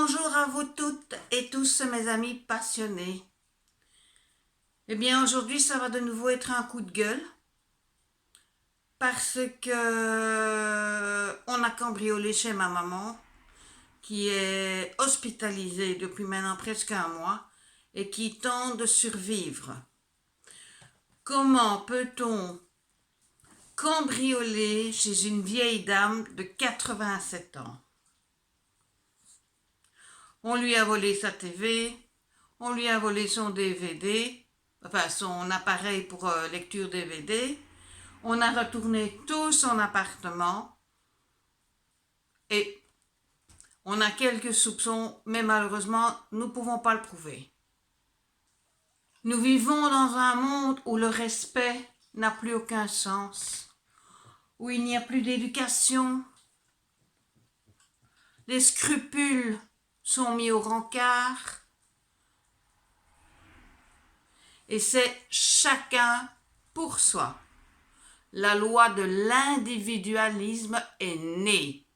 bonjour à vous toutes et tous mes amis passionnés. Eh bien aujourd'hui ça va de nouveau être un coup de gueule parce que on a cambriolé chez ma maman qui est hospitalisée depuis maintenant presque un mois et qui tente de survivre. Comment peut-on cambrioler chez une vieille dame de 87 ans? On lui a volé sa TV, on lui a volé son DVD, enfin son appareil pour lecture DVD. On a retourné tout son appartement et on a quelques soupçons, mais malheureusement, nous ne pouvons pas le prouver. Nous vivons dans un monde où le respect n'a plus aucun sens, où il n'y a plus d'éducation, les scrupules sont mis au rencard, et c'est chacun pour soi. La loi de l'individualisme est née.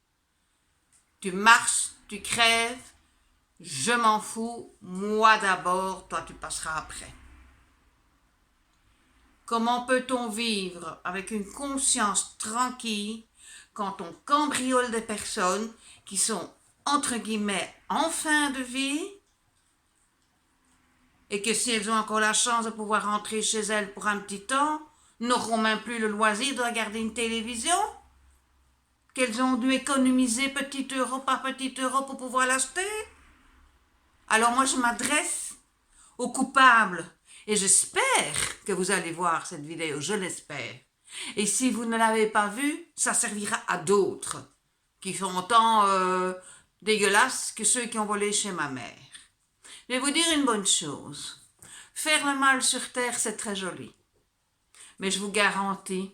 Tu marches, tu crèves, je m'en fous, moi d'abord, toi tu passeras après. Comment peut-on vivre avec une conscience tranquille quand on cambriole des personnes qui sont entre guillemets en fin de vie et que si elles ont encore la chance de pouvoir rentrer chez elles pour un petit temps, n'auront même plus le loisir de regarder une télévision, qu'elles ont dû économiser petit euro par petit euro pour pouvoir l'acheter. Alors moi je m'adresse aux coupables et j'espère que vous allez voir cette vidéo, je l'espère. Et si vous ne l'avez pas vue, ça servira à d'autres qui sont autant dégueulasses que ceux qui ont volé chez ma mère. Je vais vous dire une bonne chose. Faire le mal sur terre, c'est très joli. Mais je vous garantis,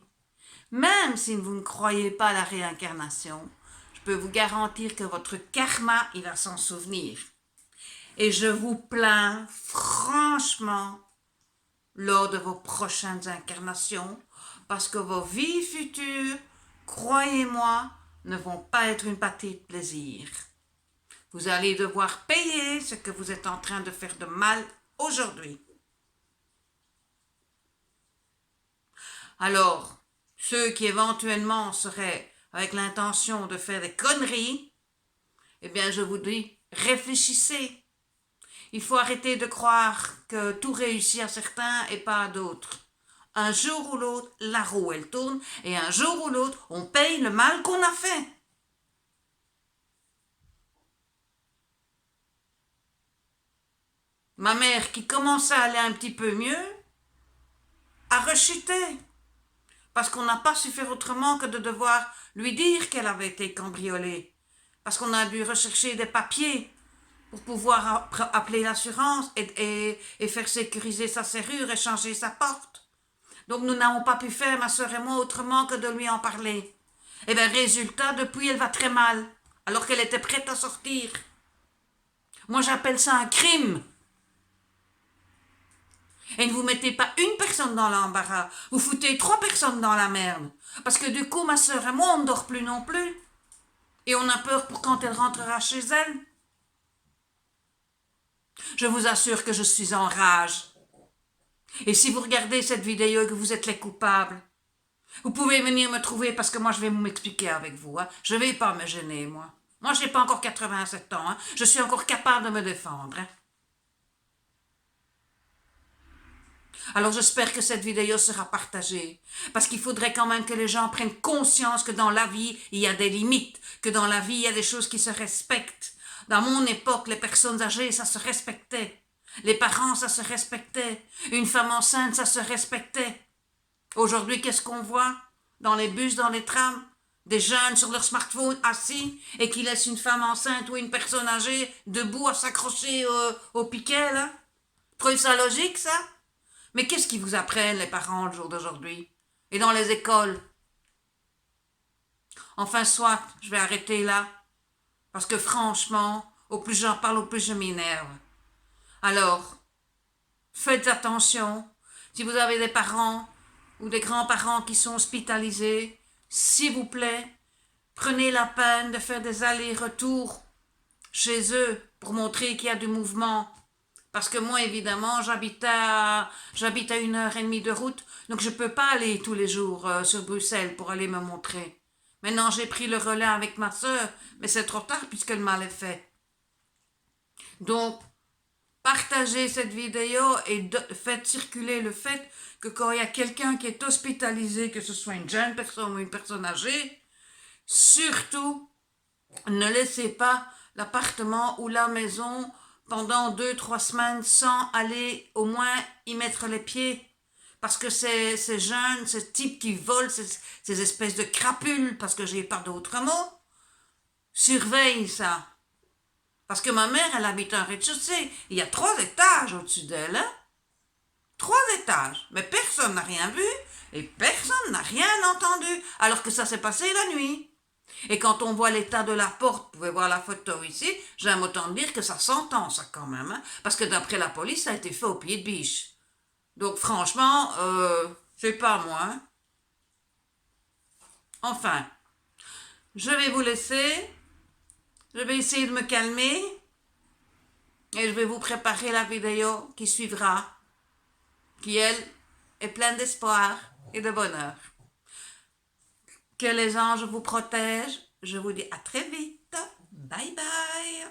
même si vous ne croyez pas à la réincarnation, je peux vous garantir que votre karma, il va s'en souvenir. Et je vous plains franchement lors de vos prochaines incarnations, parce que vos vies futures, croyez-moi, ne vont pas être une partie de plaisir. Vous allez devoir payer ce que vous êtes en train de faire de mal aujourd'hui. Alors, ceux qui éventuellement seraient avec l'intention de faire des conneries, eh bien je vous dis, réfléchissez. Il faut arrêter de croire que tout réussit à certains et pas à d'autres. Un jour ou l'autre, la roue elle tourne et un jour ou l'autre, on paye le mal qu'on a fait. Ma mère, qui commençait à aller un petit peu mieux, a rechuté. Parce qu'on n'a pas su faire autrement que de devoir lui dire qu'elle avait été cambriolée. Parce qu'on a dû rechercher des papiers pour pouvoir appeler l'assurance et faire sécuriser sa serrure et changer sa porte. Donc nous n'avons pas pu faire, ma soeur et moi, autrement que de lui en parler. Et bien résultat, depuis elle va très mal, alors qu'elle était prête à sortir. Moi j'appelle ça un crime. Et ne vous mettez pas une personne dans l'embarras, vous foutez 3 personnes dans la merde. Parce que du coup, ma soeur et moi, on ne dort plus non plus. Et on a peur pour quand elle rentrera chez elle. Je vous assure que je suis en rage. Et si vous regardez cette vidéo et que vous êtes les coupables, vous pouvez venir me trouver parce que moi, je vais m'expliquer avec vous. Hein. Je ne vais pas me gêner, moi. Moi, je n'ai pas encore 87 ans. Hein. Je suis encore capable de me défendre. Hein. Alors j'espère que cette vidéo sera partagée, parce qu'il faudrait quand même que les gens prennent conscience que dans la vie, il y a des limites, que dans la vie, il y a des choses qui se respectent. Dans mon époque, les personnes âgées, ça se respectait. Les parents, ça se respectait. Une femme enceinte, ça se respectait. Aujourd'hui, qu'est-ce qu'on voit? Dans les bus, dans les trams, des jeunes sur leur smartphone assis et qui laissent une femme enceinte ou une personne âgée debout à s'accrocher au piquet, là. Trouvez ça logique, ça? Mais qu'est-ce qu'ils vous apprennent, les parents, le jour d'aujourd'hui? Et dans les écoles? Enfin, soit, je vais arrêter là. Parce que franchement, au plus j'en parle, au plus je m'énerve. Alors, faites attention. Si vous avez des parents ou des grands-parents qui sont hospitalisés, s'il vous plaît, prenez la peine de faire des allers-retours chez eux pour montrer qu'il y a du mouvement. Parce que moi, évidemment, j'habite à 1 heure et demie de route, donc je ne peux pas aller tous les jours sur Bruxelles pour aller me montrer. Maintenant, j'ai pris le relais avec ma sœur, mais c'est trop tard puisque le mal est fait. Donc, partagez cette vidéo et faites circuler le fait que quand il y a quelqu'un qui est hospitalisé, que ce soit une jeune personne ou une personne âgée, surtout, ne laissez pas l'appartement ou la maison pendant 2-3 semaines sans aller au moins y mettre les pieds. Parce que ces jeunes, ces types qui volent, ces espèces de crapules, parce que j'ai pas d'autre mot, surveillent ça. Parce que ma mère, elle habite un rez-de-chaussée. Il y a 3 étages au-dessus d'elle. Hein? 3 étages. Mais personne n'a rien vu et personne n'a rien entendu. Alors que ça s'est passé la nuit. Et quand on voit l'état de la porte, vous pouvez voir la photo ici, j'aime autant dire que ça s'entend, ça quand même. Hein? Parce que d'après la police, ça a été fait au pied de biche. Donc franchement, c'est pas moi. Hein? Enfin, je vais vous laisser. Je vais essayer de me calmer. Et je vais vous préparer la vidéo qui suivra. Qui, elle, est pleine d'espoir et de bonheur. Que les anges vous protègent. Je vous dis à très vite. Bye bye.